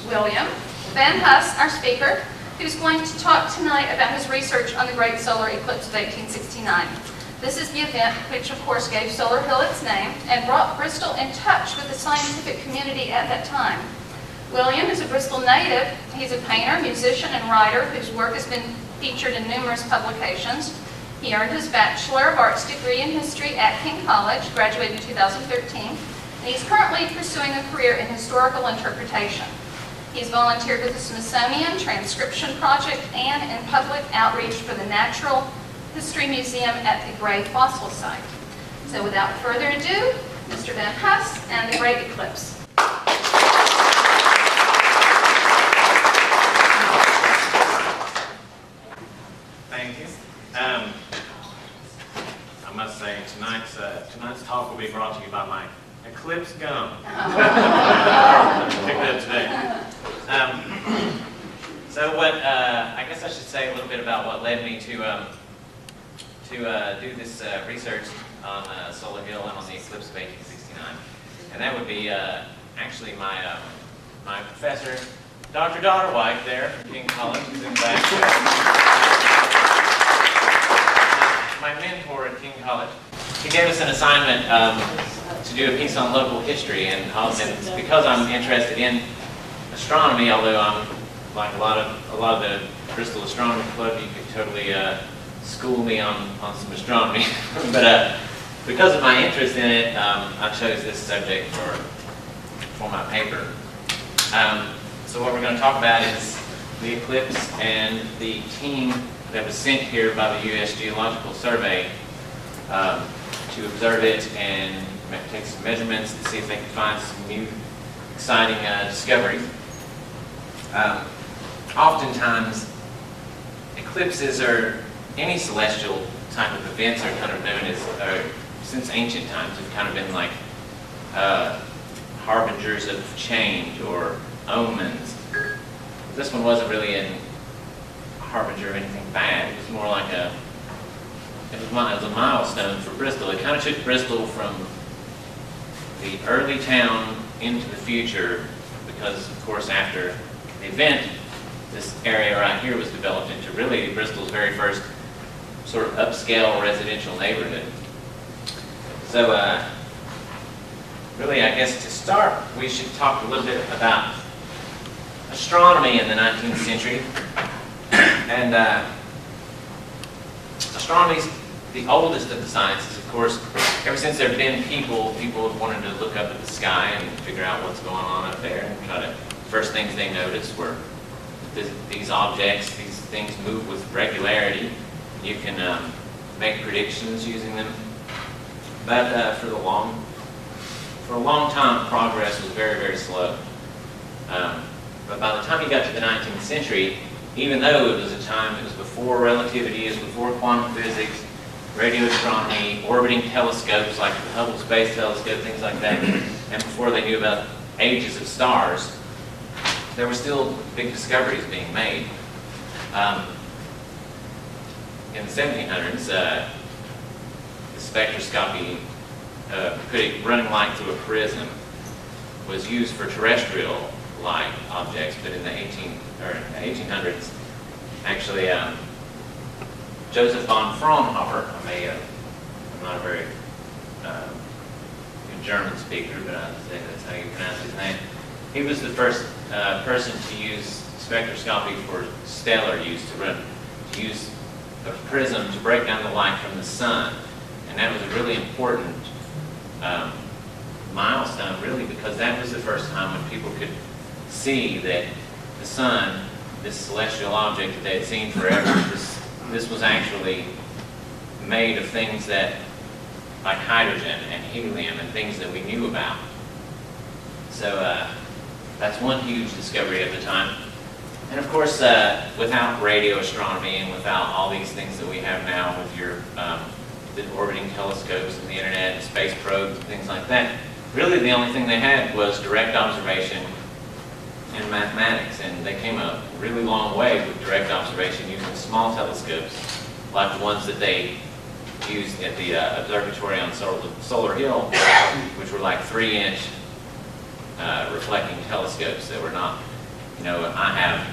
William Vanhuss, our speaker, who's going to talk tonight about his research on the Great Solar Eclipse of 1869. This is the event which, of course, gave Solar Hill its name and brought Bristol in touch with the scientific community at that time. William is a Bristol native. He's a painter, musician, and writer whose work has been featured in numerous publications. He earned his Bachelor of Arts degree in history at King College, graduated in 2013, and he's currently pursuing a career in historical interpretation. He's volunteered with the Smithsonian Transcription Project and in public outreach for the Natural History Museum at the Gray Fossil Site. So without further ado, Mr. Vanhuss and the Great Eclipse. Thank you. I must say tonight's talk will be brought to you by my Eclipse gum. Picked it up today. So what I guess I should say a little bit about what led me to do this research on Solar Hill and on the eclipse of 1869, and that would be actually my professor, Dr. Dotterwhite, there from King College, who's in the back. My mentor at King College. He gave us an assignment to do a piece on local history, and because I'm interested in astronomy, although I'm like a lot of the Bristol Astronomy Club, you could totally school me on some astronomy. But because of my interest in it, I chose this subject for my paper. So what we're going to talk about is the eclipse and the team that was sent here by the U.S. Geological Survey to observe it and take some measurements to see if they could find some new exciting discoveries. Oftentimes, eclipses or any celestial type of events are kind of known as, since ancient times, have kind of been like harbingers of change or omens. This one wasn't really a harbinger of anything bad. It was more like it was a milestone for Bristol. It kind of took Bristol from the early town into the future, because of course after the event, this area right here was developed into really Bristol's very first sort of upscale residential neighborhood. So really, I guess to start, we should talk a little bit about astronomy in the 19th century. And astronomy is the oldest of the sciences, of course. Ever since there have been people have wanted to look up at the sky and figure out what's going on up there, and first things they noticed were these objects, these things move with regularity. You can make predictions using them. But for a long time, progress was very, very slow. But by the time you got to the 19th century, even though it was a time, it was before relativity, it was before quantum physics, radio astronomy, orbiting telescopes like the Hubble Space Telescope, things like that, and before they knew about ages of stars, there were still big discoveries being made. In the 1700s, the spectroscopy, running light through a prism, was used for terrestrial light objects, but in the 1800s, actually, Joseph von Fraunhofer, I'm not a very good German speaker, but I think that's how you pronounce his name. He was the first person to use spectroscopy for stellar use, to use a prism to break down the light from the sun, and that was a really important milestone, really, because that was the first time when people could see that the sun, this celestial object that they had seen forever, this was actually made of things that, like hydrogen and helium and things that we knew about. So that's one huge discovery at the time. And of course, without radio astronomy and without all these things that we have now with your the orbiting telescopes and the internet and space probes and things like that, really the only thing they had was direct observation and mathematics, and they came a really long way with direct observation using small telescopes like the ones that they used at the observatory on Solar Hill, which were like 3-inch reflecting telescopes that were not You know, I have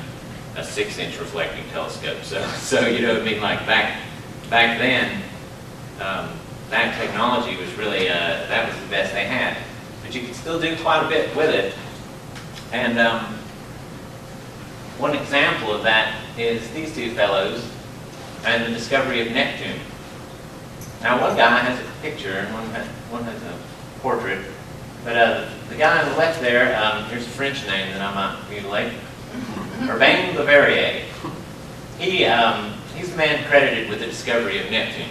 a 6-inch reflecting telescope, so you know what I mean. Like back then, that technology was really that was the best they had. But you could still do quite a bit with it. And one example of that is these two fellows and the discovery of Neptune. Now, one guy has a picture and one has a portrait. But the guy on the left there, here's a French name that I might mutilate. Urbain Le Verrier. He's the man credited with the discovery of Neptune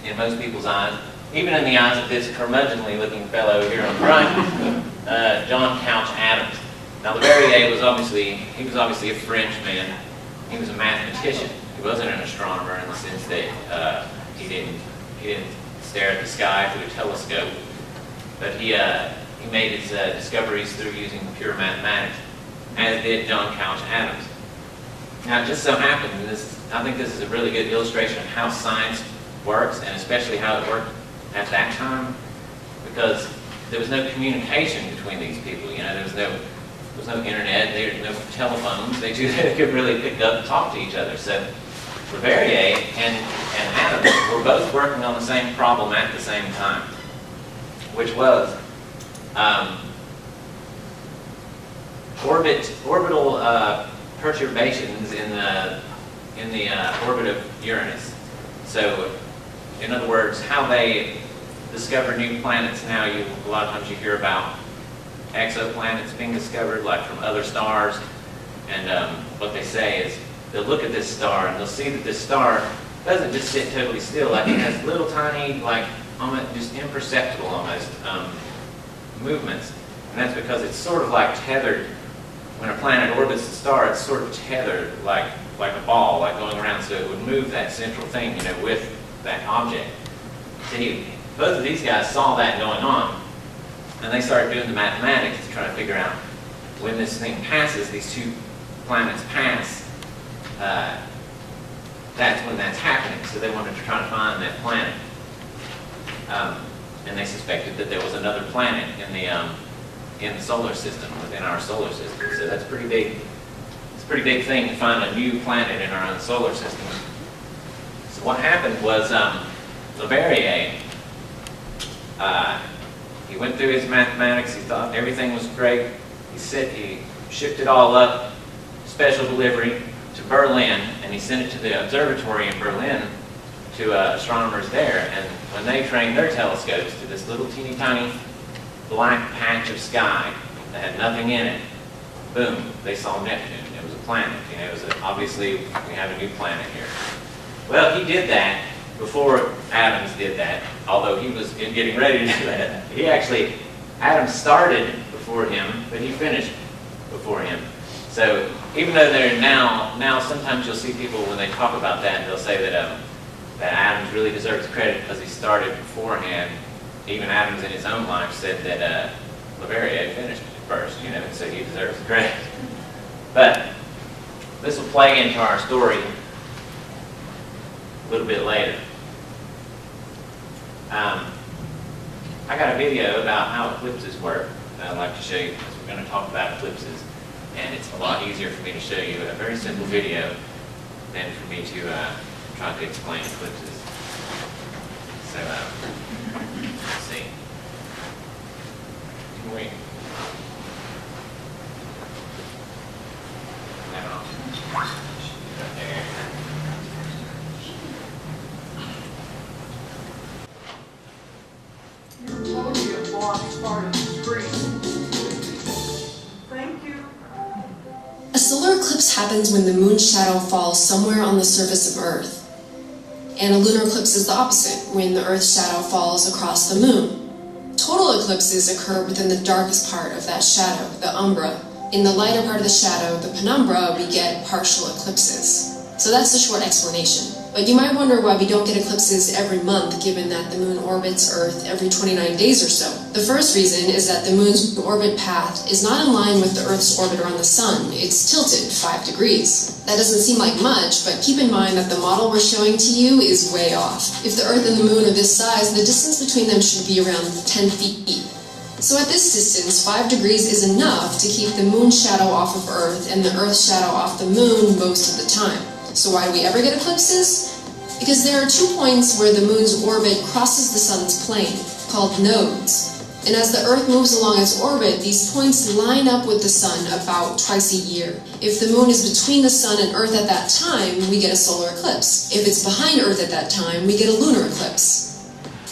in most people's eyes, even in the eyes of this curmudgeonly-looking fellow here on the right, John Couch Adams. Now, Le Verrier was obviously a French man. He was a mathematician. He wasn't an astronomer in the sense that he didn't stare at the sky through a telescope, but he made his discoveries through using pure mathematics, as did John Couch Adams. Now, it just so happened, and I think this is a really good illustration of how science works, and especially how it worked at that time, because there was no communication between these people. You know, there was no internet, there were no telephones. They could really pick up and talk to each other. So Le Verrier and Adams were both working on the same problem at the same time, which was orbital perturbations in the orbit of Uranus. So, in other words, how they discover new planets now. A lot of times you hear about exoplanets being discovered, like from other stars, and what they say is they'll look at this star and they'll see that this star doesn't just sit totally still. Like, it has little tiny, like almost just imperceptible almost movements, and that's because it's sort of like tethered. When a planet orbits the star, it's sort of tethered like a ball, like going around, so it would move that central thing, you know, with that object. See, both of these guys saw that going on, and they started doing the mathematics to try to figure out when this thing passes, these two planets pass, that's when that's happening. So they wanted to try to find that planet, and they suspected that there was another planet in the solar system, within our solar system. So that's pretty big. It's a pretty big thing to find a new planet in our own solar system. So what happened was Le Verrier, he went through his mathematics. He thought everything was great. He shipped it all up, special delivery to Berlin, and he sent it to the observatory in Berlin to astronomers there. And when they trained their telescopes to this little teeny tiny black patch of sky that had nothing in it, boom, they saw Neptune. It was a planet. You know, it was obviously we have a new planet here. Well, he did that before Adams did that, although he was getting ready to do that. Adams started before him, but he finished before him. So even though they're now sometimes you'll see people when they talk about that, they'll say that Adams really deserves credit because he started beforehand. Even Adams in his own life said that Le Verrier finished first, you know, and so he deserves the credit. But this will play into our story a little bit later. I got a video about how eclipses work that I'd like to show you, because we're going to talk about eclipses, and it's a lot easier for me to show you a very simple video than for me to try to explain eclipses. So, let's see. Can we? No. Right there. Thank you. A solar eclipse happens when the moon's shadow falls somewhere on the surface of Earth. And a lunar eclipse is the opposite, when the Earth's shadow falls across the moon. Total eclipses occur within the darkest part of that shadow, the umbra. In the lighter part of the shadow, the penumbra, we get partial eclipses. So that's the short explanation. But you might wonder why we don't get eclipses every month, given that the moon orbits Earth every 29 days or so. The first reason is that the moon's orbit path is not in line with the Earth's orbit around the sun. It's tilted 5 degrees. That doesn't seem like much, but keep in mind that the model we're showing to you is way off. If the Earth and the moon are this size, the distance between them should be around 10 feet. So at this distance, 5 degrees is enough to keep the moon's shadow off of Earth and the Earth's shadow off the moon most of the time. So why do we ever get eclipses? Because there are 2 points where the moon's orbit crosses the sun's plane, called nodes. And as the Earth moves along its orbit, these points line up with the sun about twice a year. If the moon is between the sun and Earth at that time, we get a solar eclipse. If it's behind Earth at that time, we get a lunar eclipse.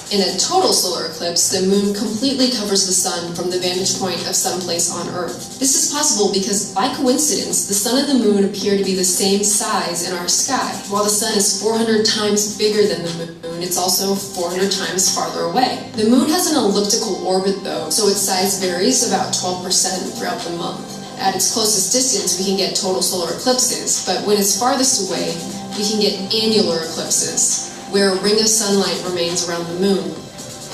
In a total solar eclipse, the moon completely covers the sun from the vantage point of someplace on Earth. This is possible because, by coincidence, the sun and the moon appear to be the same size in our sky. While the sun is 400 times bigger than the moon, it's also 400 times farther away. The moon has an elliptical orbit, though, so its size varies about 12% throughout the month. At its closest distance, we can get total solar eclipses, but when it's farthest away, we can get annular eclipses, where a ring of sunlight remains around the moon.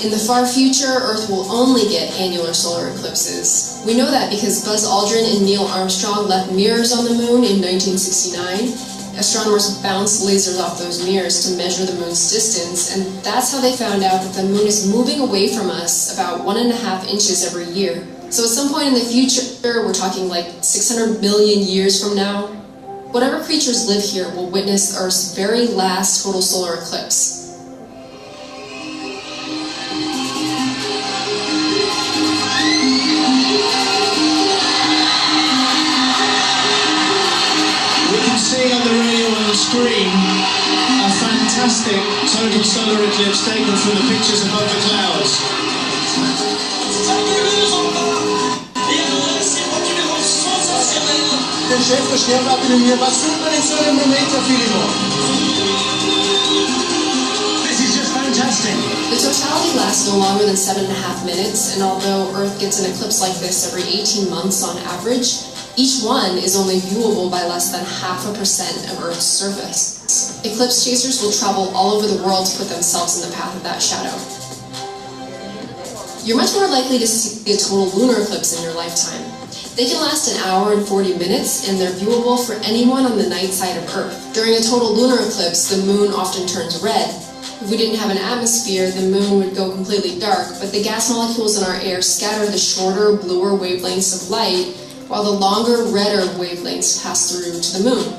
In the far future, Earth will only get annular solar eclipses. We know that because Buzz Aldrin and Neil Armstrong left mirrors on the moon in 1969. Astronomers bounced lasers off those mirrors to measure the moon's distance, and that's how they found out that the moon is moving away from us about 1.5 inches every year. So at some point in the future, we're talking like 600 million years from now, whatever creatures live here will witness Earth's very last total solar eclipse. We can see on the radio on the screen a fantastic total solar eclipse taken from the pictures above the clouds. This is just fantastic. The totality lasts no longer than 7.5 minutes, and although Earth gets an eclipse like this every 18 months on average, each one is only viewable by less than 0.5% of Earth's surface. Eclipse chasers will travel all over the world to put themselves in the path of that shadow. You're much more likely to see a total lunar eclipse in your lifetime. They can last 1 hour and 40 minutes, and they're viewable for anyone on the night side of Earth. During a total lunar eclipse, the moon often turns red. If we didn't have an atmosphere, the moon would go completely dark, but the gas molecules in our air scatter the shorter, bluer wavelengths of light, while the longer, redder wavelengths pass through to the moon.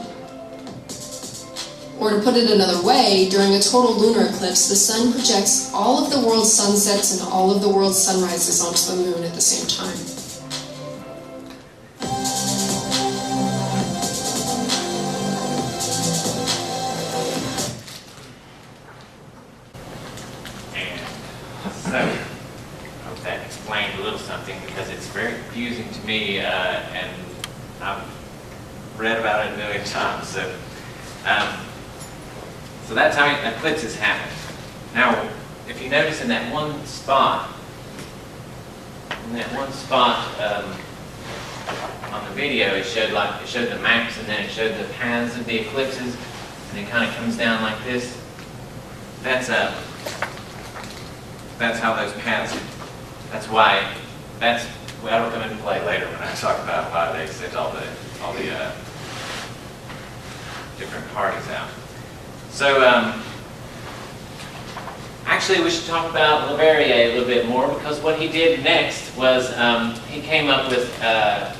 Or to put it another way, during a total lunar eclipse, the sun projects all of the world's sunsets and all of the world's sunrises onto the moon at the same time. So, I hope that explained a little something, because it's very confusing to me, and I've read about it a million times. So that's how eclipses happen. Now, if you notice in that one spot, on the video, it showed the maps, and then it showed the paths of the eclipses, and it kind of comes down like this. That's how those paths. That'll come into play later when I talk about why they sent all the different parties out. So actually, we should talk about Leverrier a little bit more, because what he did next was he came up with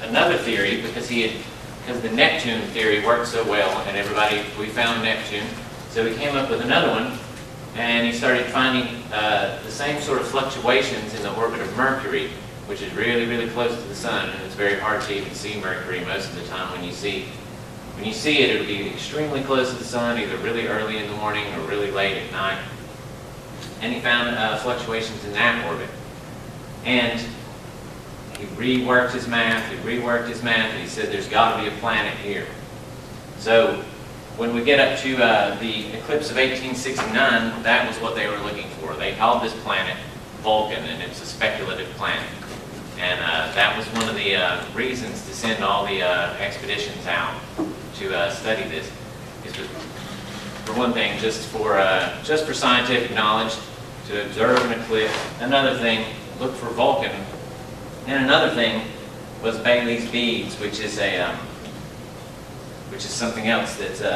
another theory, because the Neptune theory worked so well, and we found Neptune, so he came up with another one. And he started finding the same sort of fluctuations in the orbit of Mercury, which is really, really close to the sun, and it's very hard to even see Mercury most of the time. When you see it, it'll be extremely close to the sun, either really early in the morning or really late at night. And he found fluctuations in that orbit. And he reworked his math, and he said there's got to be a planet here. So when we get up to the eclipse of 1869, that was what they were looking for. They called this planet Vulcan, and it's a speculative planet. And that was one of the reasons to send all the expeditions out to study this. For one thing, just for scientific knowledge, to observe an eclipse. Another thing, look for Vulcan. And another thing was Bailey's beads, which is something else that's, see if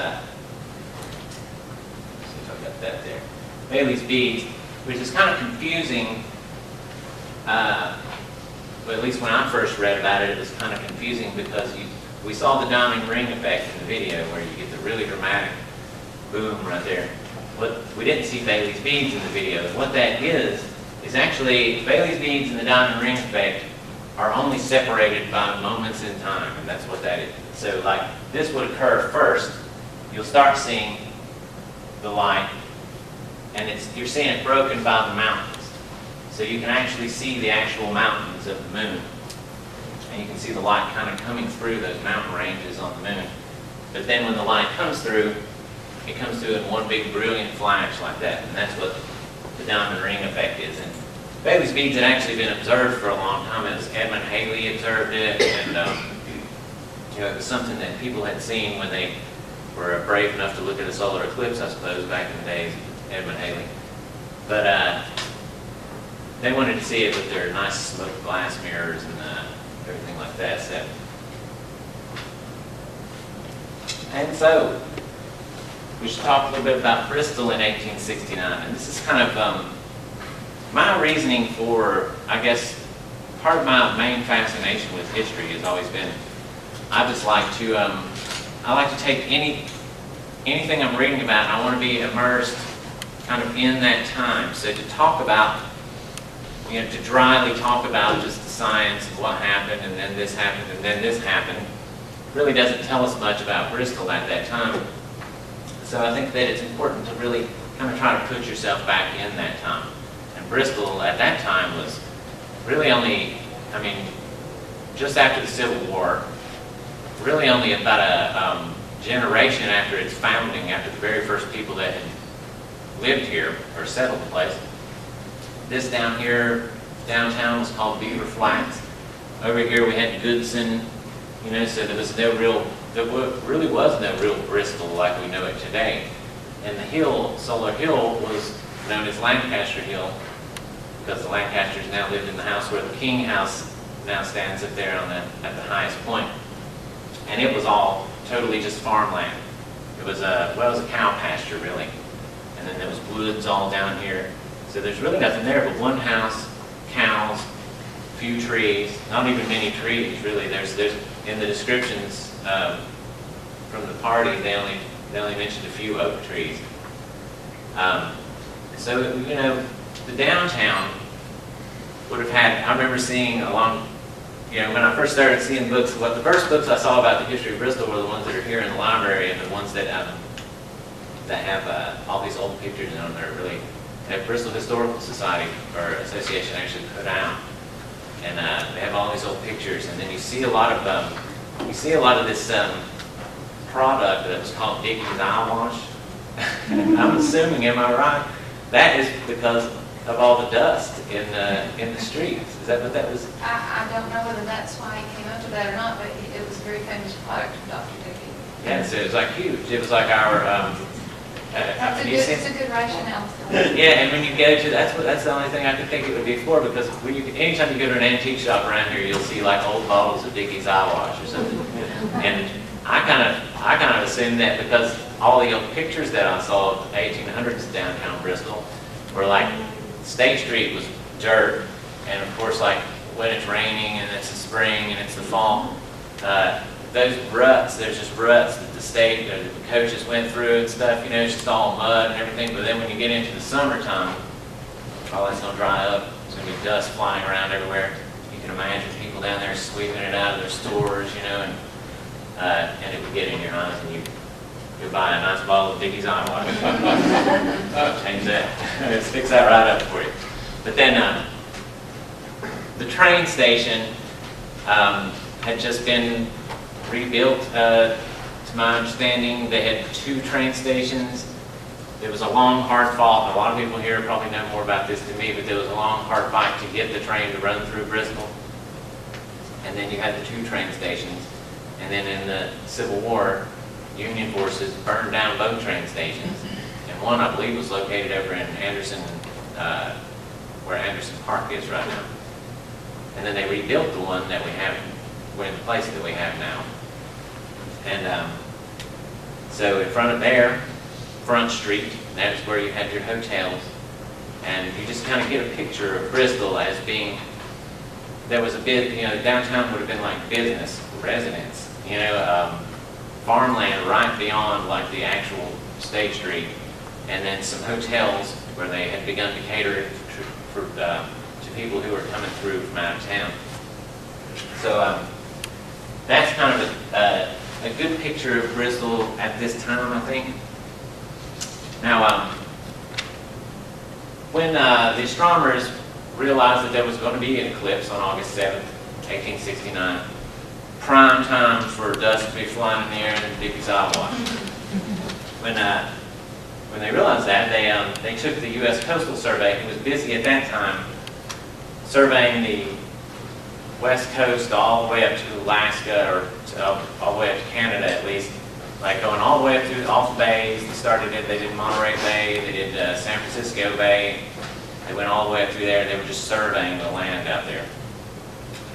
I've got that there. Bailey's beads, which is kind of confusing well, at least when I first read about it, it was kind of confusing because we saw the diamond ring effect in the video where you get the really dramatic boom right there. What we didn't see Bailey's beads in the video. What that is actually Bailey's beads and the diamond ring effect are only separated by moments in time, and that's what that is. So like this would occur first, you'll start seeing the light, and you're seeing it broken by the mountains. So you can actually see the actual mountains of the moon, and you can see the light kind of coming through those mountain ranges on the moon. But then when the light comes through, it comes through in one big brilliant flash like that, and that's what the diamond ring effect is. And Bailey's beads had actually been observed for a long time. It was Edmund Halley observed it, and it was something that people had seen when they were brave enough to look at a solar eclipse, I suppose, back in the days of Edmund Halley. But they wanted to see it with their nice smoked glass mirrors and everything like that. So we should talk a little bit about Bristol in 1869. And this is kind of my reasoning for, I guess, part of my main fascination with history has always been, I just like to, I like to take anything I'm reading about, and I want to be immersed kind of in that time. So to talk about, to dryly talk about just the science of what happened, and then this happened, and then this happened, really doesn't tell us much about Bristol at that time. So I think that it's important to really kind of try to put yourself back in that time. And Bristol at that time was really only, just after the Civil War, really only about a generation after its founding, after the very first people that had lived here or settled the place. This down here, downtown, was called Beaver Flats. Over here we had Goodson, so there really was no real Bristol like we know it today. And the hill, Solar Hill, was known as Lancaster Hill because the Lancasters now lived in the house where the King House now stands up there at the highest point. And it was all totally just farmland. It was it was a cow pasture really. And then there was woods all down here. So there's really nothing there but one house, cows, a few trees, not even many trees really. There's in the descriptions from the party, they only mentioned a few oak trees. So the downtown would have had. I remember seeing along. When I first started seeing books, the first books I saw about the history of Bristol were the ones that are here in the library, and the ones that have all these old pictures in them. They're really that Bristol Historical Society or Association actually put out, and they have all these old pictures. And then you see a lot of this product that was called Dickey's Eye Wash. I'm assuming, am I right? That is because of all the dust in the streets. Is that what that was? I don't know whether that's why he came up with that or not, but it was a very famous product from Dr. Dickey. Yeah, so it was like huge. It was like our. It's a good rationale. Yeah, and when you go to that's the only thing I could think it would be for, because anytime you go to an antique shop around here, you'll see like old bottles of Dickey's Eye Wash or something. And I kind of assumed that because all the old pictures that I saw of the 1800s downtown Bristol were like State Street was dirt, and of course like when it's raining and it's the spring and it's the fall, those ruts, there's just ruts that the coaches went through and stuff, it's just all mud and everything. But then when you get into the summertime, all that's going to dry up. There's going to be dust flying around everywhere. You can imagine people down there sweeping it out of their stores, and it would get in your eyes, and you buy a nice bottle of Dickey's Eye Wash. Change that. It sticks that right up for you. But then the train station had just been rebuilt, to my understanding. They had 2 train stations. It was a long, hard fought. A lot of people here probably know more about this than me, but there was a long, hard fight to get the train to run through Bristol. And then you had the 2 train stations. And then in the Civil War, Union forces burned down both train stations. And one, I believe, was located over in Anderson, where Anderson Park is right now. And then they rebuilt the one that we have, in the place that we have now. And so in front of there, Front Street, that is where you had your hotels. And you just kind of get a picture of Bristol as being there was a bit, downtown would have been like business residence, farmland right beyond like the actual State Street, and then some hotels where they had begun to cater to people who were coming through from out of town. So that's kind of a good picture of Bristol at this time, I think. Now, when the astronomers realized that there was going to be an eclipse on August 7th, 1869, prime time for dust to be flying in the air in Dickey's eyewash. When they realized that, they took the U.S. Coastal Survey, who was busy at that time, surveying the west coast all the way up to Alaska, or all the way up to Canada at least, like going all the way up through all the bays. They did Monterey Bay, they did San Francisco Bay. They went all the way up through there. They were just surveying the land out there.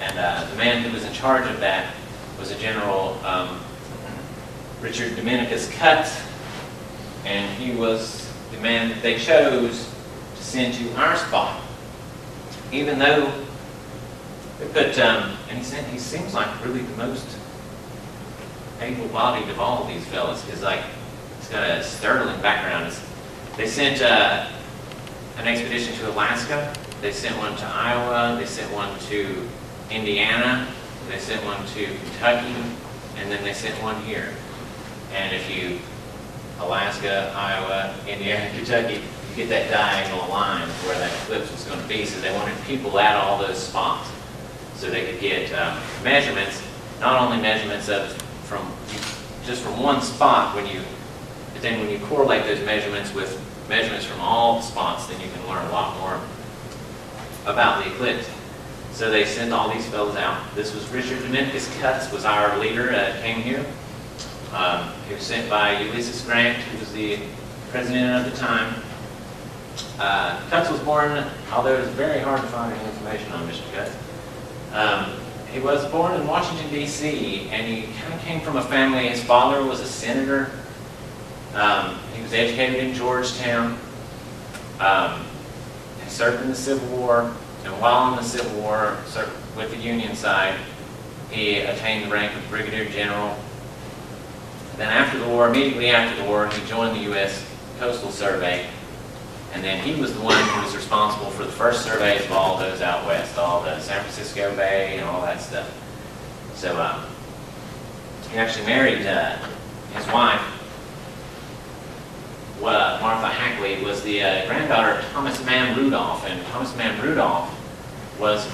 And the man who was in charge of that was a General Richard Dominicus Cutts, and he was the man that they chose to send to our spot. Even though they put, and he seems like really the most able-bodied of all of these fellas, because he's got a sterling background. They sent an expedition to Alaska. They sent one to Iowa. They sent one to Indiana. They sent one to Kentucky, and then they sent one here. And if you Alaska, Iowa, Indiana, Kentucky, you get that diagonal line of where that eclipse was going to be. So they wanted people at all those spots, so they could get measurements, not only measurements from one spot, but then when you correlate those measurements with measurements from all spots, then you can learn a lot more about the eclipse. So they sent all these fellows out. This was Richard Dominicus Cutts, was our leader, came here. He was sent by Ulysses Grant, who was the president of the time. Cutts was born, although it's very hard to find any information on Mr. Cutts. He was born in Washington, D.C., and he kind of came from a family. His father was a senator. He was educated in Georgetown. He served in the Civil War, and while in the Civil War, served with the Union side, he attained the rank of brigadier general. Then after the war, immediately after the war, he joined the U.S. Coastal Survey, and then he was the one who was responsible for the first surveys of all those out west, all the San Francisco Bay and all that stuff. So he actually married his wife, Martha Hackley, was the granddaughter of Thomas Mann Rudolph, and Thomas Mann Rudolph was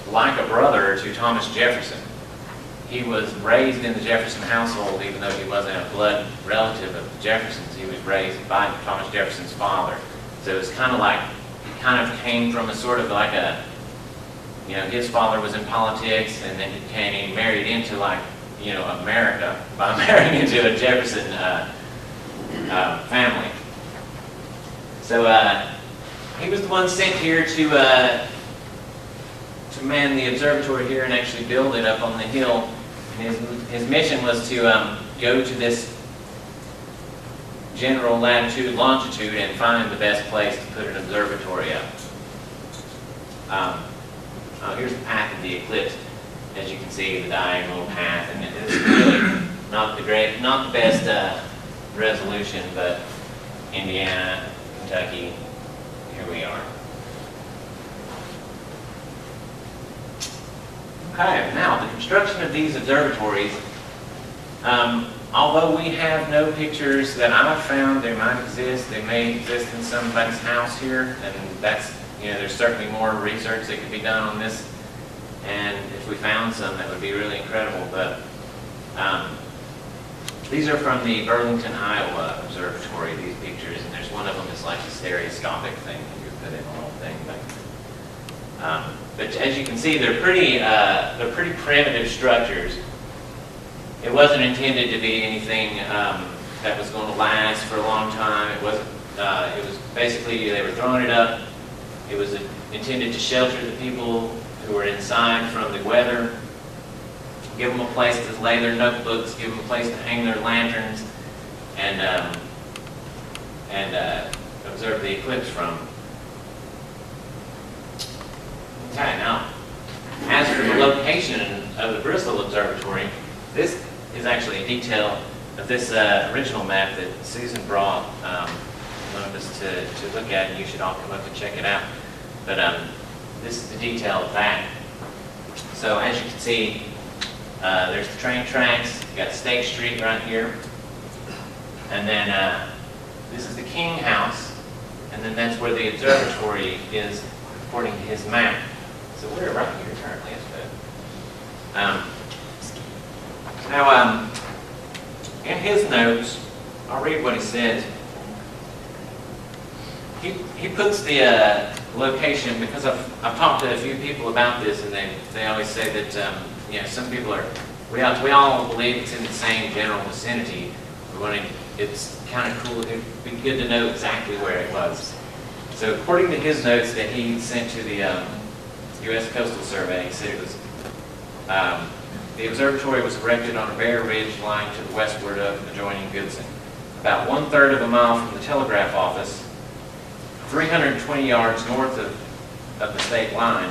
like a brother to Thomas Jefferson. He was raised in the Jefferson household, even though he wasn't a blood relative of the Jeffersons. He was raised by Thomas Jefferson's father. So it was kind of like, he kind of came from a sort of like a, his father was in politics, and then he married into America by marrying into a Jefferson family. So he was the one sent here to man the observatory here and actually build it up on the hill. And his mission was to go to this general latitude, longitude, and find the best place to put an observatory up. Here's the path of the eclipse. As you can see, the diagonal path, and it's really not the best resolution, but Indiana, Kentucky, here we are. Okay, now the construction of these observatories, although we have no pictures that I've found, they might exist, they may exist in somebody's house here, and that's, there's certainly more research that could be done on this, and if we found some, that would be really incredible, but these are from the Burlington, Iowa Observatory, these pictures, and there's one of them that's like a stereoscopic thing, you put in a little thing, but as you can see, they're pretty primitive structures. It wasn't intended to be anything that was going to last for a long time. It wasn't. It was basically they were throwing it up. It was intended to shelter the people who were inside from the weather, give them a place to lay their notebooks, give them a place to hang their lanterns, and observe the eclipse from. Okay, now as for the location of the Bristol Observatory, this is actually a detail of this original map that Susan brought one of us to look at, and you should all come up and check it out. But this is the detail of that. So as you can see, there's the train tracks. You got State Street right here, and then this is the King House, and then that's where the observatory is, according to his map. So we're right here currently, I suppose. Now, in his notes, I'll read what he says. He puts the location, because I've talked to a few people about this, and they always say that some people are, we all believe it's in the same general vicinity. It's kind of cool. It'd be good to know exactly where it was. So according to his notes that he sent to the U.S. Coastal Survey, he said it was the observatory was erected on a bare ridge lying to the westward of adjoining Goodson, about 1/3 of a mile from the telegraph office, 320 yards north of the state line,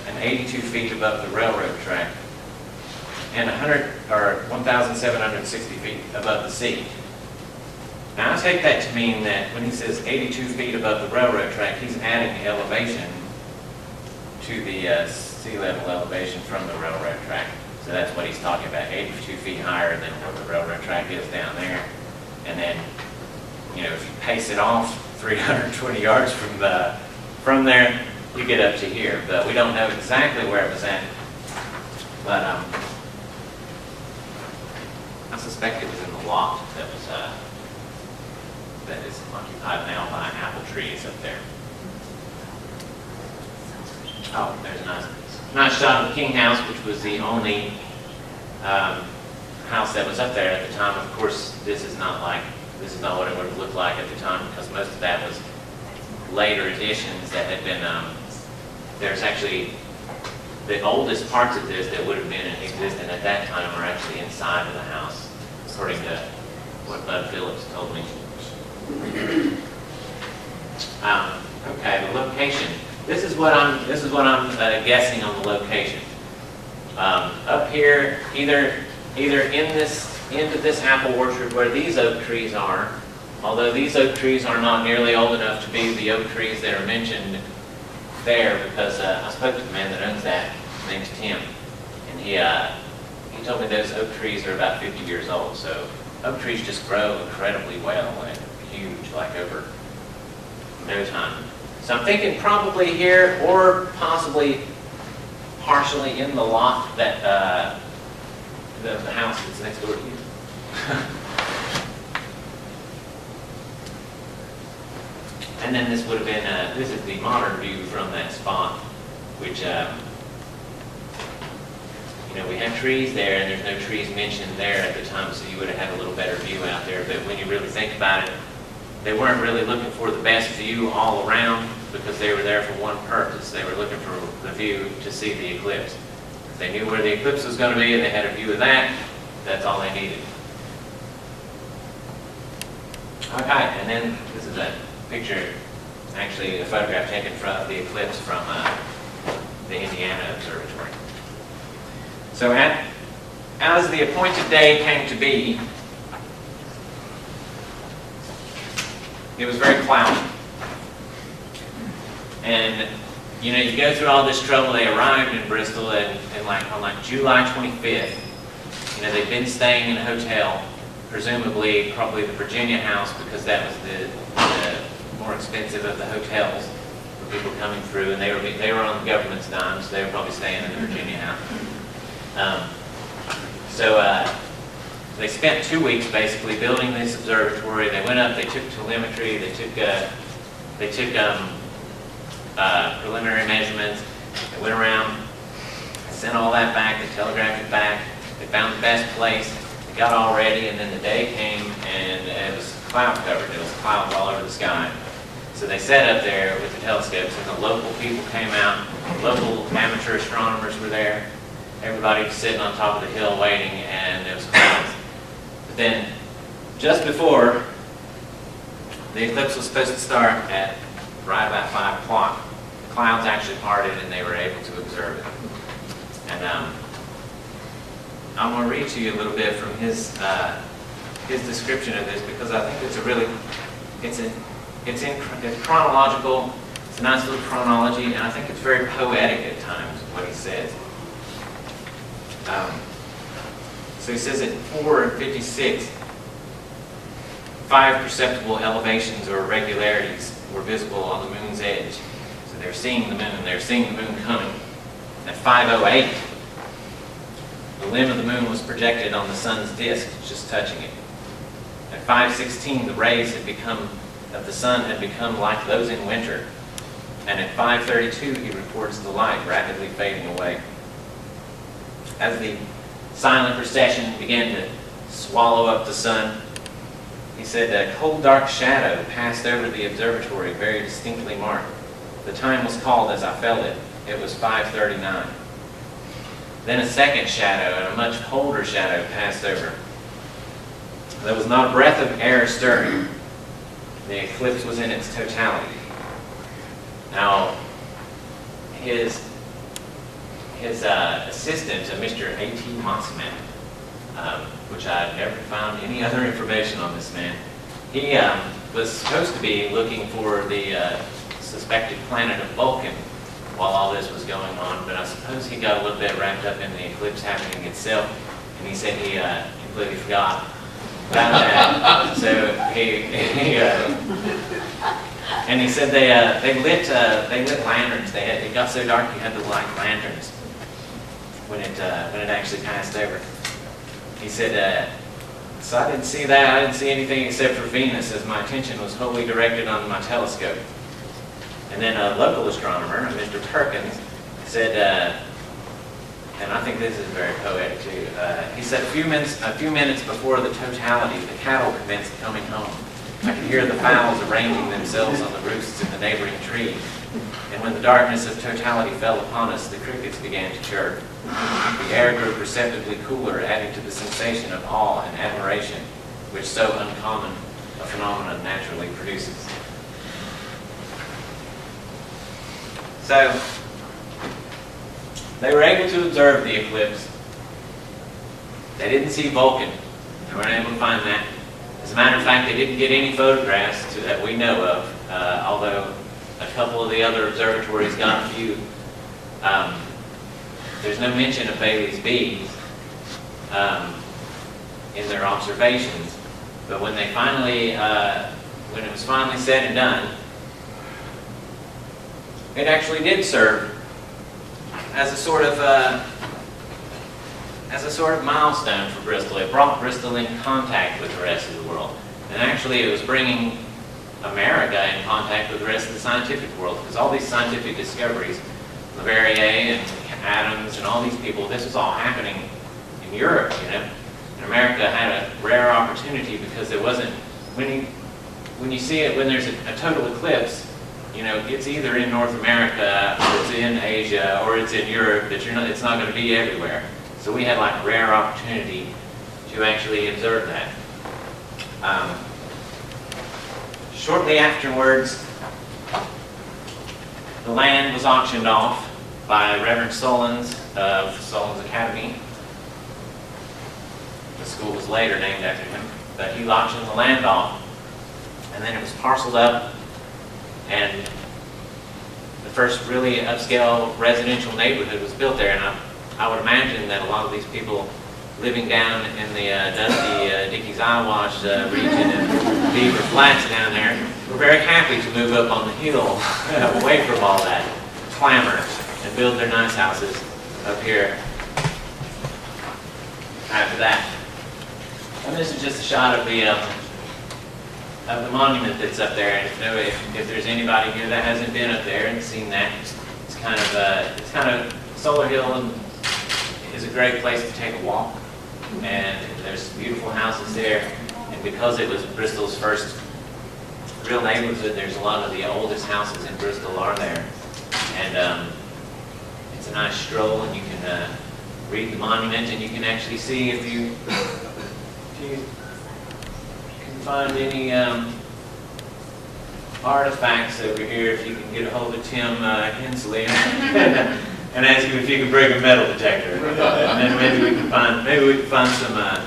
and 82 feet above the railroad track, and 1,760 feet above the sea. Now I take that to mean that when he says 82 feet above the railroad track, he's adding elevation to the sea level elevation from the railroad track. So that's what he's talking about, 82 feet higher than what the railroad track is down there. And then, if you pace it off 320 yards from there, you get up to here. But we don't know exactly where it was at. But I suspect it was in the lot that is occupied now by apple trees up there. Oh, there's a nice shot of the King House, which was the only house that was up there at the time. Of course, this is not what it would have looked like at the time, because most of that was later additions that had been. There's actually the oldest parts of this that would have been in existence at that time are actually inside of the house, according to what Bud Phillips told me. Okay, the location. This is what I'm guessing on the location. Up here, either in this end of this apple orchard where these oak trees are, although these oak trees are not nearly old enough to be the oak trees that are mentioned there, because I spoke to the man that owns that. His name's Tim, and he told me those oak trees are about 50 years old. So oak trees just grow incredibly well and huge, like over no time. So I'm thinking probably here, or possibly partially in the lot that the house that's next door to you. And then this would have been, this is the modern view from that spot, which, we have trees there, and there's no trees mentioned there at the time, so you would have had a little better view out there. But when you really think about it, they weren't really looking for the best view all around, because they were there for one purpose. They were looking for the view to see the eclipse. If they knew where the eclipse was going to be and they had a view of that, that's all they needed. Okay, and then this is a picture, actually a photograph taken from the eclipse from the Indiana Observatory. So as the appointed day came to be, it was very cloudy. And, you go through all this trouble. They arrived in Bristol and on July 25th. They'd been staying in a hotel, presumably probably the Virginia House, because that was the more expensive of the hotels for people coming through, and they were on the government's dime, so they were probably staying in the Virginia House. They spent 2 weeks basically building this observatory. They went up, they took telemetry, they took preliminary measurements. They went around, sent all that back, they telegraphed it back. They found the best place. They got all ready, and then the day came, and it was cloud covered. There was clouds all over the sky. So they sat up there with the telescopes, and the local people came out. Local amateur astronomers were there. Everybody was sitting on top of the hill waiting, and there was clouds. But then, just before, the eclipse was supposed to start at right about 5 o'clock. The clouds actually parted, and they were able to observe it. And I'm going to read to you a little bit from his description of this, because I think it's a really, it's chronological. It's a nice little chronology, and I think it's very poetic at times what he says. So he says at 4:56, 5 perceptible elevations or irregularities were visible on the moon's edge. So they're seeing the moon. They're seeing the moon coming. At 5:08, the limb of the moon was projected on the sun's disk, just touching it. At 5:16, the rays of the sun had become like those in winter. And at 5:32, he reports the light rapidly fading away. As the silent procession began to swallow up the sun, he said a cold dark shadow passed over the observatory, very distinctly marked. The time was called as I felt it. It was 5:39. Then a second shadow and a much colder shadow passed over. There was not a breath of air stirring. The eclipse was in its totality. Now, his assistant, Mr. A.T. Mossman, which I never found any other information on this man, he was supposed to be looking for the suspected planet of Vulcan while all this was going on, but I suppose he got a little bit wrapped up in the eclipse happening itself, and he said he completely forgot about that. So and he said they lit lanterns. It got so dark you had to light lanterns when it actually passed over. He said, so I didn't see that. I didn't see anything except for Venus, as my attention was wholly directed on my telescope. And then a local astronomer, Mr. Perkins, said, and I think this is very poetic too. He said, a few minutes before the totality, the cattle commenced coming home. I could hear the fowls arranging themselves on the roosts in the neighboring trees. And when the darkness of totality fell upon us, the crickets began to chirp. The air grew perceptibly cooler, adding to the sensation of awe and admiration, which so uncommon a phenomenon naturally produces. So, they were able to observe the eclipse. They didn't see Vulcan. They weren't able to find that. As a matter of fact, they didn't get any photographs that we know of, although a couple of the other observatories got a few. There's no mention of Bailey's bees in their observations, but when they finally, when it was finally said and done, it actually did serve as a sort of milestone for Bristol. It brought Bristol in contact with the rest of the world, and actually it was bringing America in contact with the rest of the scientific world, because all these scientific discoveries, Leverrier and Adams and all these people, this was all happening in Europe, you know. And America had a rare opportunity, because there wasn't, when you see it, when there's a total eclipse, you know, it's either in North America, or it's in Asia, or it's in Europe, but it's not going to be everywhere. So we had like a rare opportunity to actually observe that. Shortly afterwards, the land was auctioned off by Reverend Solons of Solons Academy. The school was later named after him, but he auctioned the land off, and then it was parceled up, and the first really upscale residential neighborhood was built there. And I would imagine that a lot of these people living down in the dusty Dickey's-Eyewash region and Beaver Flats down there were very happy to move up on the hill away from all that clamor and build their nice houses up here after that. And this is just a shot of the monument that's up there. And if there's anybody here that hasn't been up there and seen that, it's kind of Solar Hill is a great place to take a walk, and there's beautiful houses there. And because it was Bristol's first real neighborhood, there's a lot of the oldest houses in Bristol are there, and it's a nice stroll, and you can read the monument, and you can actually see if you can find any artifacts over here, if you can get a hold of Tim Hensley. and ask him if he can bring a metal detector. And then maybe we can find some a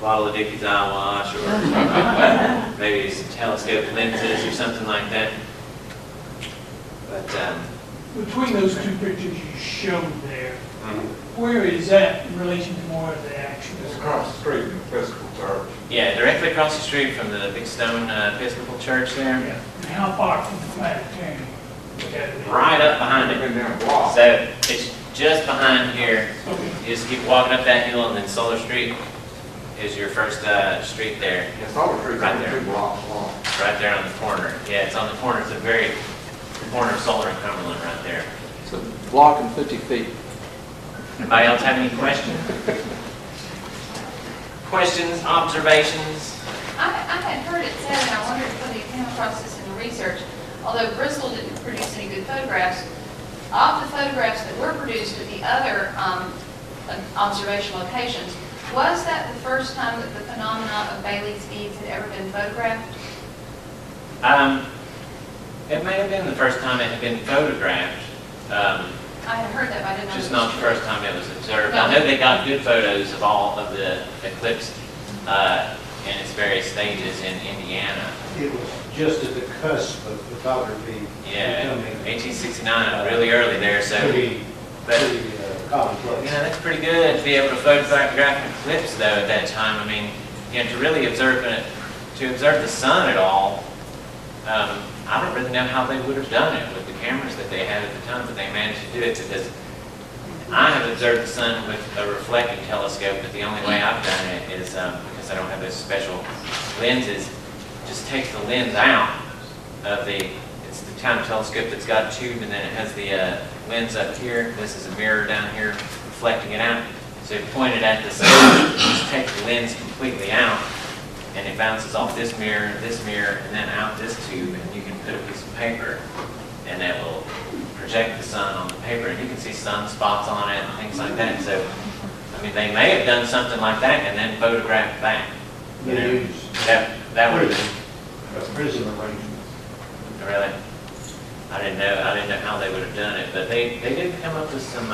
bottle of Dickey's eye wash, or maybe some telescope lenses or something like that. But Between those two pictures you showed there, where is that in relation to more of the action? It's across the street from the Episcopal Church. yeah, directly across the street from the big stone Episcopal church there. Yeah. And how far from the planetarium? Right up behind Been it. there a block. So it's just behind here. Okay. You just keep walking up that hill, and then Solar Street is your first street there, It's Solar Street's Right only there. 2 blocks long. right there on the corner. Yeah, it's on the corner. It's the very corner of Solar and Cumberland right there. It's a block and 50 feet. Anybody else have any questions? Questions, observations? I had heard it said, and I wondered whether you came across this in the research, although Bristol didn't produce any good photographs, of the photographs that were produced at the other observation locations, was that the first time that the phenomena of Bailey's beads had ever been photographed? It may have been the first time it had been photographed. I had heard that, but I didn't know. Just if it not was the true. first time it was observed. I know they got good photos of all of the eclipse in its various stages in Indiana. It was just at the cusp of photography Yeah, becoming 1869, really early there. So, pretty but commonplace. you know, that's pretty good to be able to photograph an eclipse though at that time. I mean, you know, to really observe it, to observe the sun at all. I don't really know how they would have done it with the cameras that they had at the time, but they managed to do it because I have observed the sun with a reflecting telescope, but the only way I've done it is because I don't have those special lenses, just takes the lens out of it's the time telescope that's got a tube, and then it has the lens up here. This is a mirror down here reflecting it out. So you point it at the sun, just take the lens completely out, and it bounces off this mirror, and then out this tube, and you can put a piece of paper, and that will project the sun on the paper, and you can see sunspots on it and things like that. So, I mean, they may have done something like that and then photographed back. You know, They used that would have been a prism arrangement. really. I didn't know how they would have done it, but they did come up with some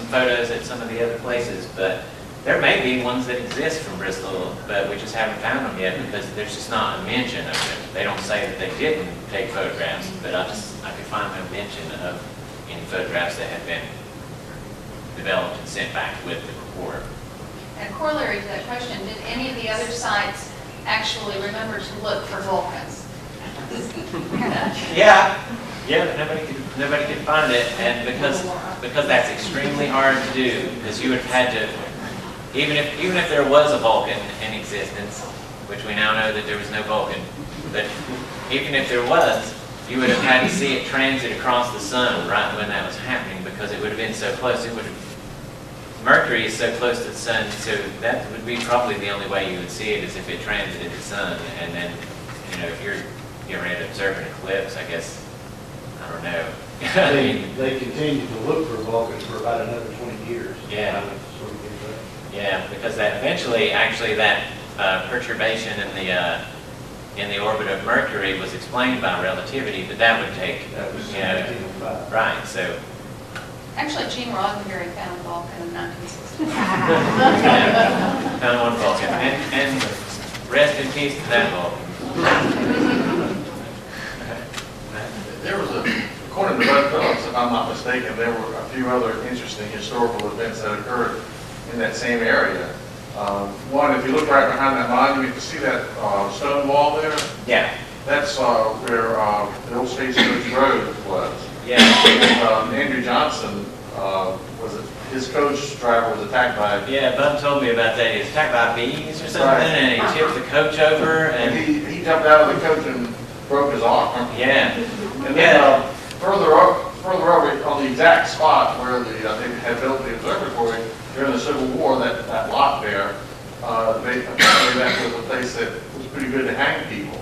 photos at some of the other places, but. There may be ones that exist from Bristol, but we just haven't found them yet because there's just not a mention of it. They don't say that they didn't take photographs, but I could find no mention of any photographs that had been developed and sent back with the report. And corollary to that question, did any of the other sites actually remember to look for volcans? Yeah, but nobody could find it, and because that's extremely hard to do, because you would have had to. Even if there was a Vulcan in existence, which we now know that there was no Vulcan, but even if there was, you would have had to see it transit across the sun right when that was happening because it would have been so close. Mercury is so close to the sun, so that would be probably the only way you would see it is if it transited the sun. And then, you know, if you're getting ready to observe an eclipse, I guess, I don't know. They continued to look for Vulcans for about another 20 years. Yeah. I would sort of give that. Yeah, because that eventually, actually, that perturbation in the orbit of Mercury was explained by relativity, but that would take, That was you know, 1905. right. So, Actually, Gene Roddenberry found a volcan in 1960. yeah, found one Vulcan, and rest in peace to that Vulcan. There was according to Bud Phillips, if I'm not mistaken, there were a few other interesting historical events that occurred in that same area. One, if you look right behind that monument, you see that stone wall there? Yeah, That's where the old Stagecoach Road was. yeah, And Andrew Johnson, his coach driver was attacked by, yeah. Bud told me about that. He was attacked by bees or something, Right. and he tipped the coach over, and and he jumped out of the coach and broke his arm. yeah, And then further over on the exact spot where they had built the observatory during the Civil War, that lot there, apparently that was a place that was pretty good to hang people.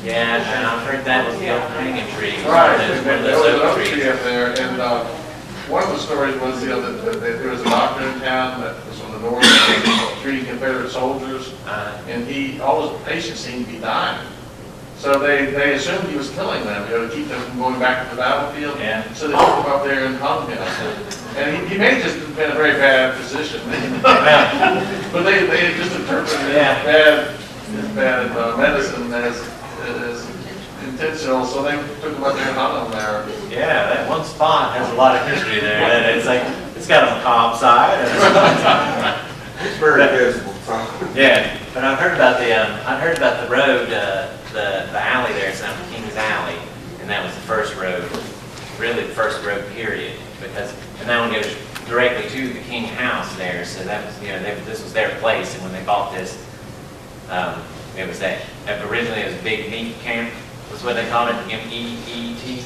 yeah. And I've heard that was the old hanging tree. Right, One of there those was an oak oak tree trees. up there, and one of the stories was that there was a doctor in town that was from the north treating Confederate soldiers, and all his patients seemed to be dying. So they assumed he was killing them, to keep them from going back to the battlefield. Yeah. So they took him up there and hung him. And he may have just been a very bad physician. But they just interpreted it as bad medicine as intentional, so they took him up there and hung him there. Yeah, that one spot has a lot of history there. And it's like, it's got a macabre side. And It's very visible. yeah, but I've heard about the road, the alley there. It's now King's Alley, and that was the first road, really the first road period, because and that one goes directly to the King House there. So that was, this was their place, and when they bought this, it was originally it was a big meat camp, was what they called it, MEET,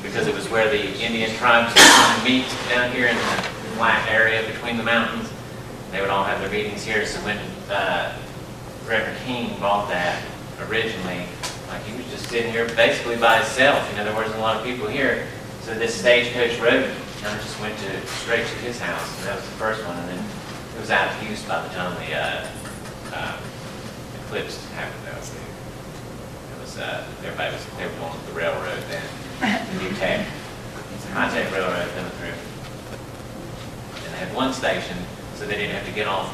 because it was where the Indian tribes would meet down here in the flat area between the mountains. They would all have their meetings here. So when Reverend King bought that originally, like he was just sitting here basically by himself. There wasn't a lot of people here. So this stagecoach road just went straight to his house, and that was the first one. And then it was out of use by the time the eclipse happened. Though it was they were going with the railroad then, the new tech, high-tech railroad coming through, and they had one station. So they didn't have to get off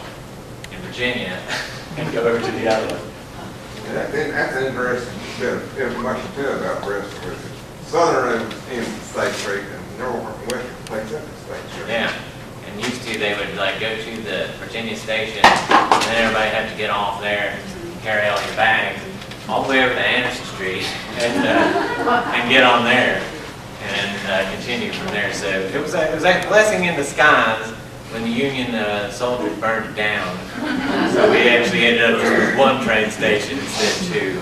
in Virginia and go over to the other one. That's an interesting bit of information too about Bristol. Southern ends at State Street and northern and western takes up the State Street. Yeah, and used to they would like go to the Virginia station, and then everybody had to get off there and carry all your bags all the way over to Anderson Street and get on there and continue from there. So it was a blessing in disguise when the Union soldiers burned it down. So we actually ended up with one train station instead of two,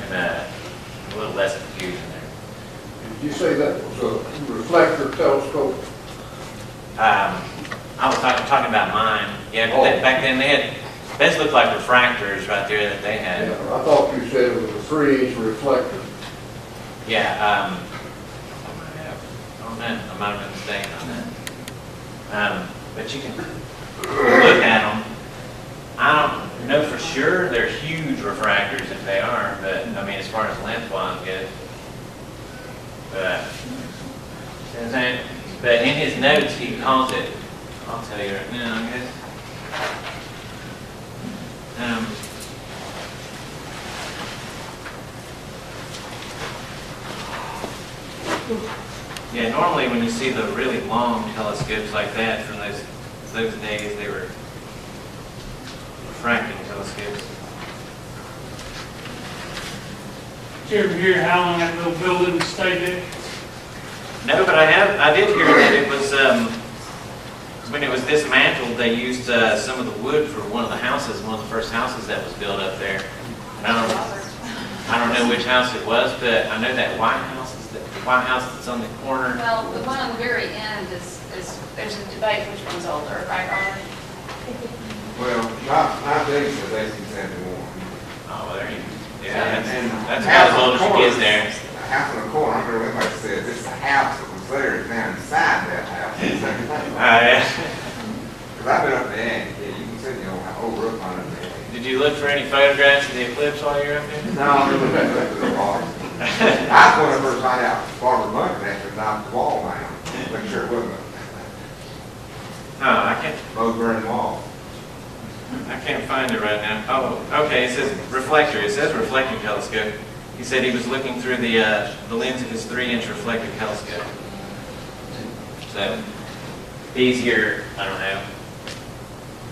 and a little less confusion there. Did you say that was a reflector telescope? I was talking about mine. Yeah, but back then they had, those looked like refractors right there that they had. Yeah, I thought you said it was a 3-inch reflector. Yeah, I might have been mistaken on that. But you can look at them. I don't know for sure they're huge refractors if they are, but I mean as far as lengthwise goes. But in his notes he calls it, I'll tell you right now, I guess. Yeah, normally when you see the really long telescopes like that from those days, they were refracting telescopes. Did you ever hear how long that little building stayed there? No, but I did hear that it was when it was dismantled, they used some of the wood for one of the first houses that was built up there. And I don't know which house it was, but I know that White House that's on the corner. Well, the one on the very end is there's a debate which one's older, right, Robert? Well, my date says 1871. Oh, well, there you go. Yeah, that's about as old as she gets there. A house in the corner, I remember everybody said, this is the house that was there, it's now inside that house. Yeah. Because I've been up there, yeah, you can see the old roof on it there. Did you look for any photographs of the eclipse while you were up there? No, I remember that to the water. I was going over to find out Barbara Bunker after knocked the wall down. Make sure it wasn't No, I can't. a low burning wall. I can't find it right now. Oh, okay. It says reflector. It says reflecting telescope. He said he was looking through the lens of his 3-inch reflecting telescope. So these here, I don't know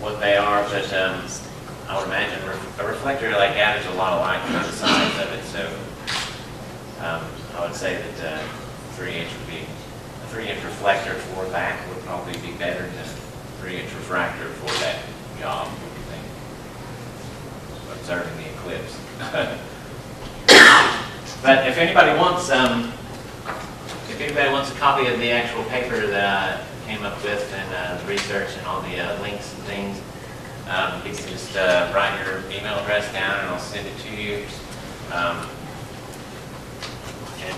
what they are, but I would imagine a reflector like gathers a lot of light from the sides of it. So I would say that 3-inch would be a 3-inch reflector for that would probably be better than a 3-inch refractor for that job. Observing the eclipse. But if anybody wants a copy of the actual paper that I came up with and the research and all the links and things, you can just write your email address down and I'll send it to you.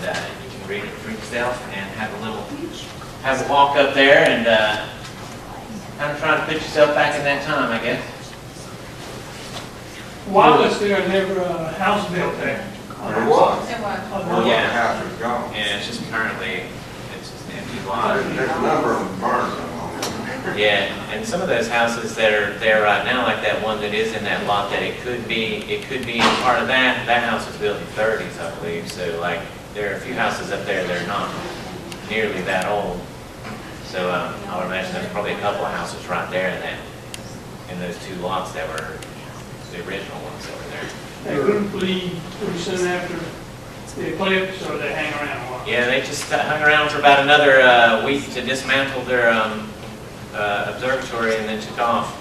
And you can read it for yourself and have a walk up there and kind of try to put yourself back in that time, I guess. Why was there never a house built there? It was. It was. The Yeah. house was gone. And it's just currently, it's just an empty lot. There's a number of them burned along. Yeah, and some of those houses that are there right now, like that one that is in that lot, that it could be in part of that. That house was built in the 30s, I believe. So like, there are a few houses up there that are not nearly that old. So I would imagine there's probably a couple of houses right there in those two lots that were the original ones over there. They couldn't leave pretty soon after the eclipse, or they hang around a while? Yeah, they just hung around for about another week to dismantle their observatory and then took off.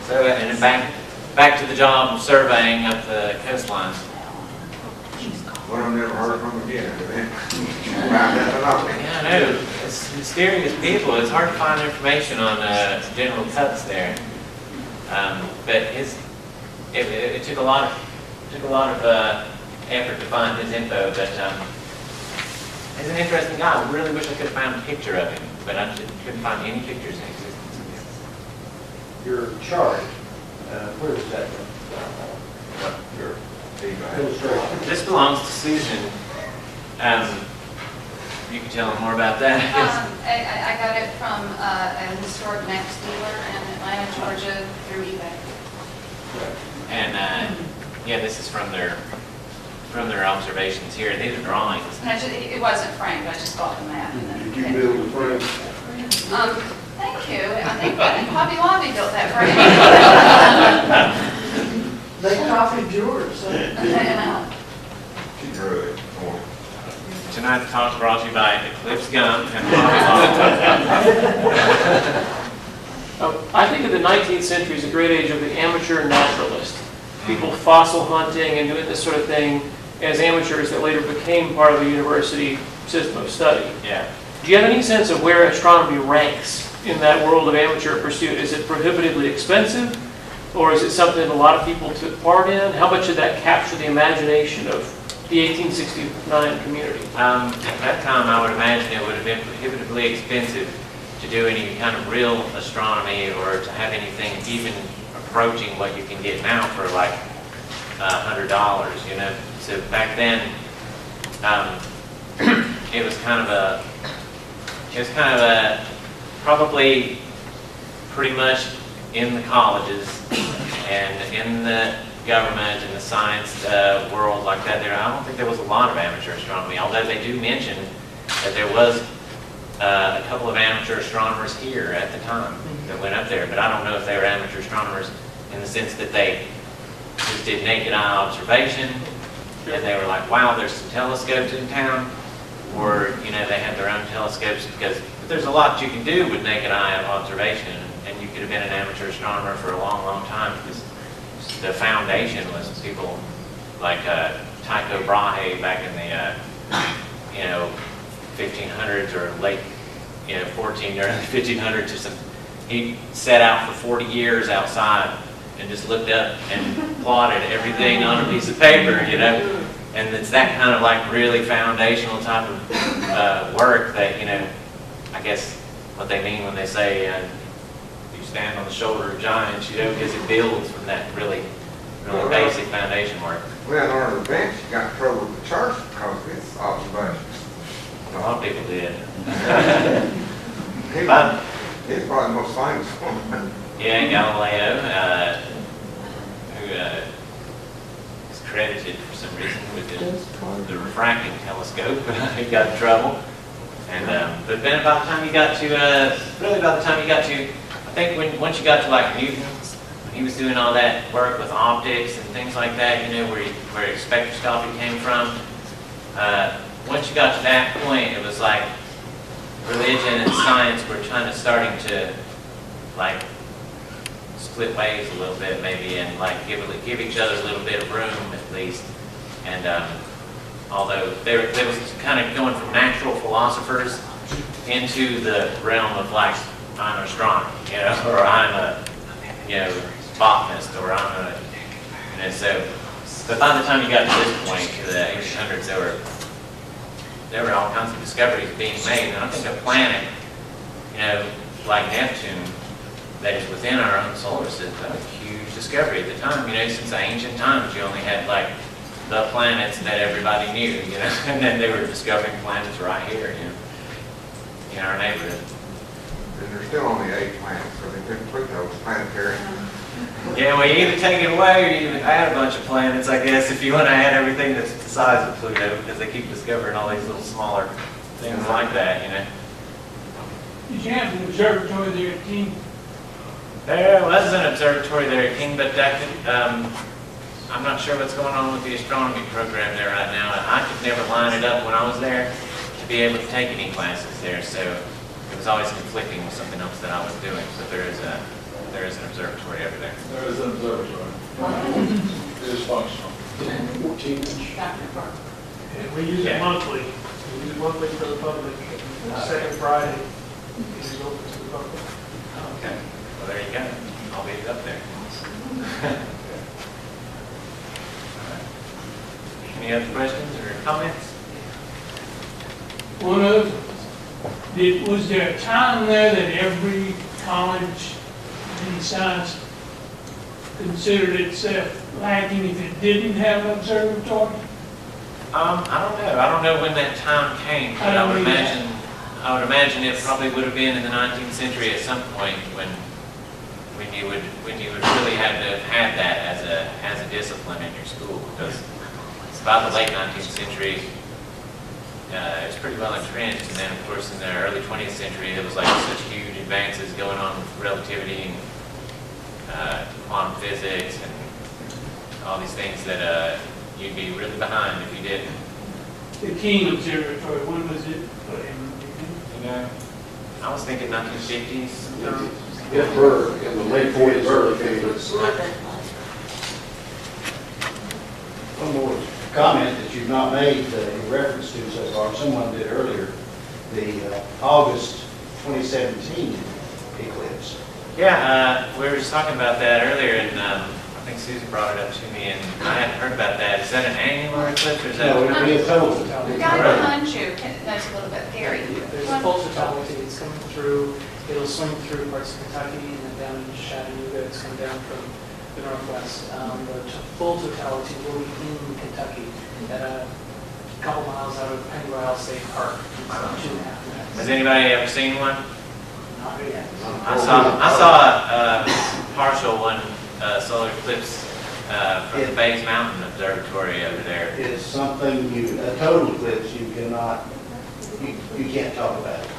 So, and then back to the job of surveying up the coastlines. Well, I've never heard from them again. About that alone. Yeah, I know. It's mysterious people. It's hard to find information on General Cutts there. But it took a lot of effort to find his info. But he's an interesting guy. I really wish I could have found a picture of him, but I couldn't find any pictures in existence of him. Your chart, where is that from? Your illustration. This belongs to Susan. You can tell him more about that. I got it from a historic maps dealer in Atlanta, Georgia, through eBay. And yeah, this is from their observations here. These are drawings. And it wasn't framed, I just bought the map. And then Did you build the frame? Thank you. I think Hobby Lobby built that frame. They copied yours. She drew it. Tonight's talk brought to you by Eclipse Gum and Hobby Lobby. I think of the 19th century as a great age of the amateur naturalist. People fossil hunting and doing this sort of thing as amateurs that later became part of the university system of study. Yeah. Do you have any sense of where astronomy ranks in that world of amateur pursuit? Is it prohibitively expensive, or is it something a lot of people took part in? How much did that capture the imagination of the 1869 community? At that time, I would imagine it would have been prohibitively expensive to do any kind of real astronomy or to have anything even approaching what you can get now for like $100, you know. So back then, it was kind of a probably pretty much in the colleges and in the government and the science world like that. I don't think there was a lot of amateur astronomy, although they do mention that there was a couple of amateur astronomers here at the time that went up there, but I don't know if they were amateur astronomers in the sense that they just did naked eye observation and they were like, wow, there's some telescopes in town, or you know, they had their own telescopes, because there's a lot you can do with naked eye observation, and you could have been an amateur astronomer for a long, long time, because the foundation was people like Tycho Brahe back in the 1500s or late 14 or 1500s or something. He set out for 40 years outside and just looked up and plotted everything on a piece of paper, you know. And it's that kind of like really foundational type of work that, you know, I guess what they mean when they say you stand on the shoulder of giants, you know, because it builds from that really basic foundation work. Well, on the bench, you got in trouble with the church because of its observations. A lot of people did. He's probably the most famous one. Yeah, Galileo, who is credited for some reason with the refracting telescope. He got in trouble. And but then by the time you got to, I think once you got to like Newton, he was doing all that work with optics and things like that, you know, where spectroscopy came from. Once you got to that point, it was like religion and science were starting to like split ways a little bit, maybe, and like give each other a little bit of room at least. And although there was kind of going from natural philosophers into the realm of like, I'm an astronomer, you know, or I'm a botanist, or I'm a, you know, so. But by the time you got to this point, to the 1800s, there were all kinds of discoveries being made, and I think a planet, you know, like Neptune, that is within our own solar system, that was a huge discovery at the time. You know, since ancient times, you only had like the planets that everybody knew, you know, and then they were discovering planets right here, you know, in our neighborhood. And there's still only 8 planets, so they couldn't put those planetary. Yeah, well, you either take it away or you add a bunch of planets, I guess, if you want to add everything that's the size of Pluto, because they keep discovering all these little smaller things like that, you know. Did you have an observatory there at King? There was an observatory there at King, but that could, I'm not sure what's going on with the astronomy program there right now. I could never line it up when I was there to be able to take any classes there, so it was always conflicting with something else that I was doing. But there is an observatory over there. There is an observatory. It is functional. 14-inch. And we use it monthly. We use it monthly for the public. Second Friday, it is open to the public. Okay, well, there you go. I'll leave it up there. Any other questions or comments? One of, was there a time there that every college in science considered itself lacking if it didn't have an observatory? I don't know. I don't know when that time came, but I would imagine it probably would have been in the 19th century at some point when you would really have to have that as a discipline in your school, because it's about the late 19th century. It was pretty well entrenched, and then of course in the early 20th century there was like such huge advances going on with relativity and quantum physics and all these things that you'd be really behind if you didn't. The King Observatory, when was it put in? You know, I was thinking 1950s. In the late 40s, early 50s. One more comment that you've not made in reference to so far, someone did earlier, the August 2017 eclipse. Yeah, we were just talking about that earlier, and I think Susan brought it up to me, and I hadn't heard about that. Is that an annular eclipse, or is that? No, it would be a total. The guy behind you knows a little bit, Gary. There's a full totality. It's coming through, it'll swing through parts of Kentucky and then down into Chattanooga. It's coming down from the northwest. The full totality will be in Kentucky at a couple miles out of Penn Royal State Park. It's about 2.5 minutes. Has anybody ever seen one? Not yet. I saw a partial one, solar eclipse from the Bays Mountain Observatory over there. It is something a total eclipse you cannot, you can't talk about it.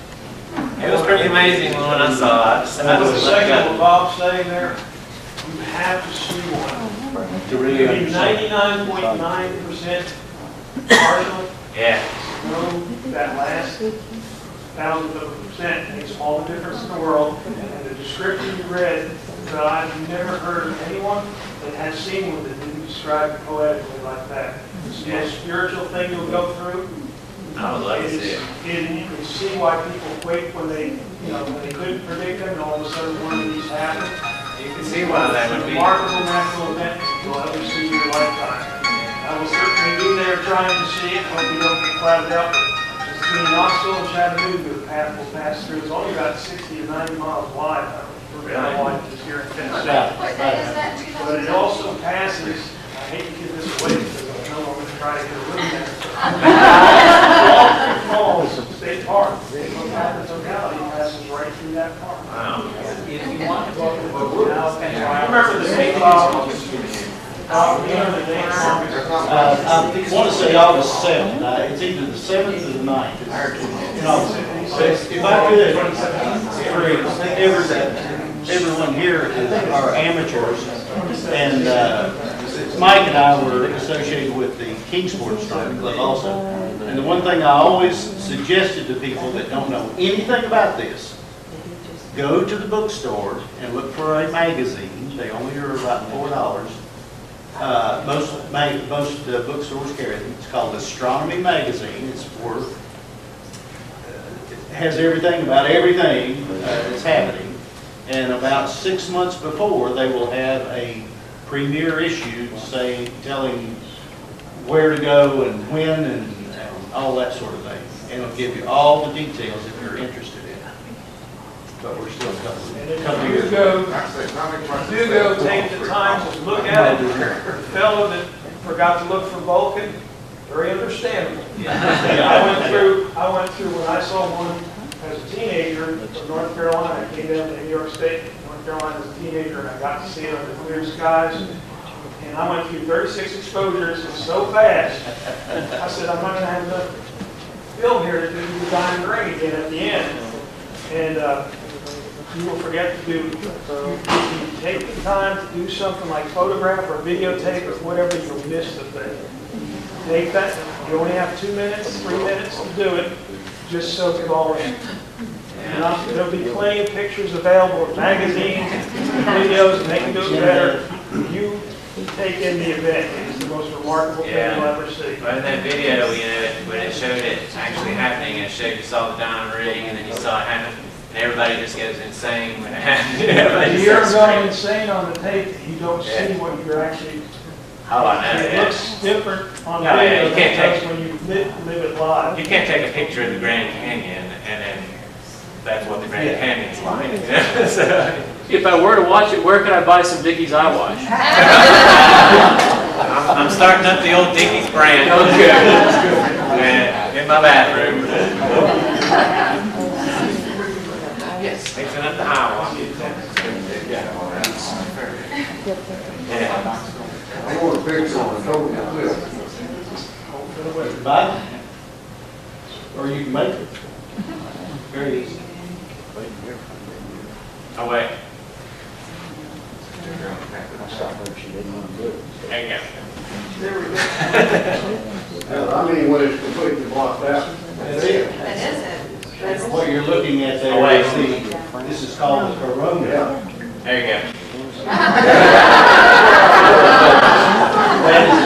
It was pretty amazing when I saw it. I was second what Bob's saying there. You have to see one. To really understand. 99.9% partial. Yeah. That last thousandth of a percent makes all the difference in the world. And the description you read, that I've never heard of anyone that has seen one that didn't describe it poetically like that. It's the most spiritual thing you'll go through. I would love to see it. You can see why people quake when they couldn't predict them, and all of a sudden one of these happened. You can see why that would It's a be. remarkable natural event you'll ever see in your lifetime. I will certainly be there trying to see it. Hope we don't get clouded up. Just between Knoxville and Chattanooga, the path will pass through. It's only about 60 to 90 miles wide. For real life is here in Tennessee. What day is that, But it also passes. I hate to give this away because I know I'm going to try to get a room there. Falls State Park. The locality passes right through that park. Wow. If you want to go to the Remember the name Bob? I want to say August 7th. It's either the 7th or the 9th. In August. If I could, everyone here are amateurs, and Mike and I were associated with the Kingsport Astronomy Club also. And the one thing I always suggested to people that don't know anything about this, go to the bookstore and look for a magazine. They only are about $4. Most bookstores carry them. It's called Astronomy Magazine. It's for it has everything about everything that's happening. And about 6 months before, they will have a premiere issue telling where to go and when and all that sort of thing. And it'll give you all the details if you're interested in it. But we're still a couple years Do go take the time to look at it. The fellow that Forgot to look for Vulcan. Very understandable. I went through when I saw one as a teenager from North Carolina. I came down to New York State, North Carolina as a teenager, and I got to see it under clear skies. And I went through 36 exposures so fast. I said, I'm not going to have enough film here to do the diamond ring again at the end. And you will forget to do. So if you take the time to do something like photograph or videotape or whatever, you'll miss the thing. Take that. You only have 2 minutes, 3 minutes to do it. Just soak it all in. And there'll be plenty of pictures available in magazines, videos, and they can do it better. You take in the event. It's the most remarkable thing you'll ever see. But in that video, when it showed it actually happening, it showed you saw the diamond ring, and then you saw it happen, and everybody just goes insane when it happens. You're going insane on the tape. You don't see what you're actually. Oh, I know. It looks different on video than it does when you live it live. You can't take a picture of the Grand Canyon, and then that's what the Grand Canyon's like. So, If I were to watch it, where could I buy some Dickies eye wash? I'm starting up the old Dickies brand. In my bathroom. Yes, fixing up the eye wash. Yeah. I want a picture on the total eclipse. Buy it. Or you can make it. Very easy. Oh, wait. There you go. I mean, when it's completely blocked out. That's it. That is it. What you're looking at Oh, wait. there is this is called the corona. There you go. That is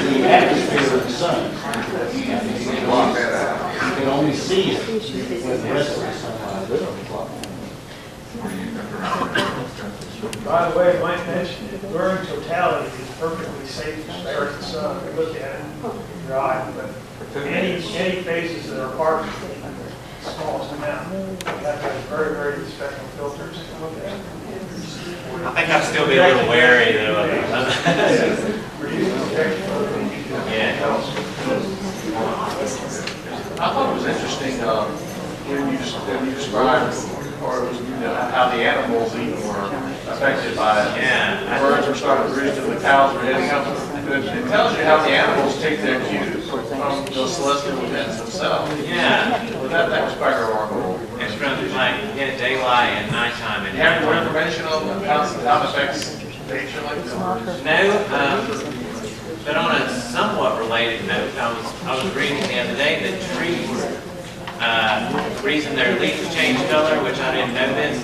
the atmosphere of the sun. You can only see it when the rest of the sunlight is. By the way, I might mention that during totality, it's perfectly safe to stare at the sun and look at it with your eye, but any phases that are part of the smallest amount, you have to have very, very special filters to look at. I think I'd still be a little wary, though. Yeah. I thought it was interesting when you described how the animals even were affected by it. Yeah. The birds were starting to roost and the cows were heading up. It tells you how the animals take their cues from the celestial events themselves. Yeah. But that was quite remarkable. It's from like daylight and nighttime. Do you have more information on how it affects nature like this? No, but on a somewhat related note, I was reading the other day that trees, the reason their leaves change color, which I didn't know this,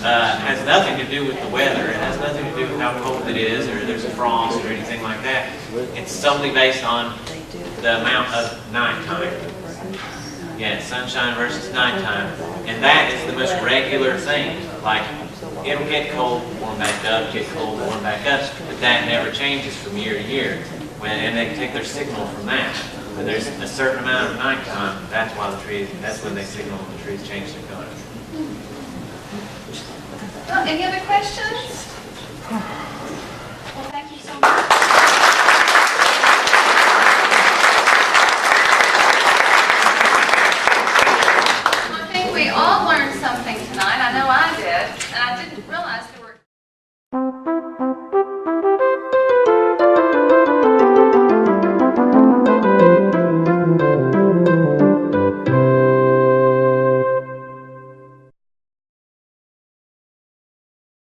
has nothing to do with the weather. It has nothing to do with how cold it is, or there's a frost, or anything like that. It's solely based on the amount of nighttime. Yeah, sunshine versus nighttime. And that is the most regular thing. Like, it'll get cold, warm back up, get cold, warm back up, but that never changes from year to year. And they take their signal from that. When there's a certain amount of nighttime, that's when they signal when the trees change their color. Well, any other questions?